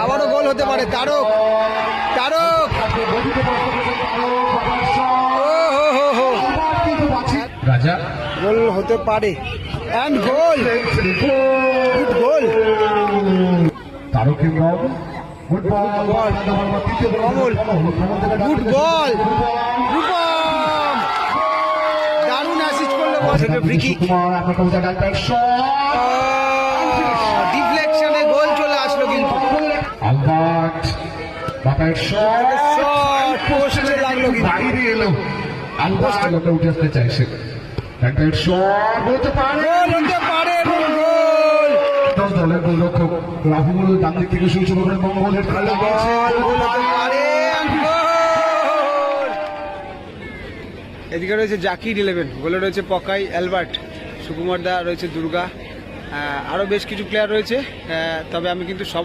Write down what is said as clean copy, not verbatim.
আবারও গোল হতে পারে। তারক তারক রাজা গোল হতে পারে। And goal, good goal. Tarak Imran good ball Kamal, good ball. Rupam দারুণ অ্যাসিস্ট করলো বল থেকে। ফ্রি কিক, ডিফ্লেকশনে গোল চলে আসলো কিন্তু। আলবার্ট বাটার শট পোস্টে লাগলো কিন্তু। বাইরে এলো। আলবার্ট লোকটা উঠে আসতে চাইছে। একটা শট হতে পারে, গোল হতে পারে এবং গোল। দলের গোলরক্ষক রাহুল ডান দিক থেকে শুরু করে মঙ্গলের খেলা বলছে গোল হতে পারে and গোল। এদিকে রয়েছে জাকির 11, গোলে রয়েছে পকাই, অ্যালবার্ট, সুকুমার দা রয়েছে, দুর্গা, আরো বেশ কিছু প্লেয়ার রয়েছে। তবে আমি কিন্তু সবার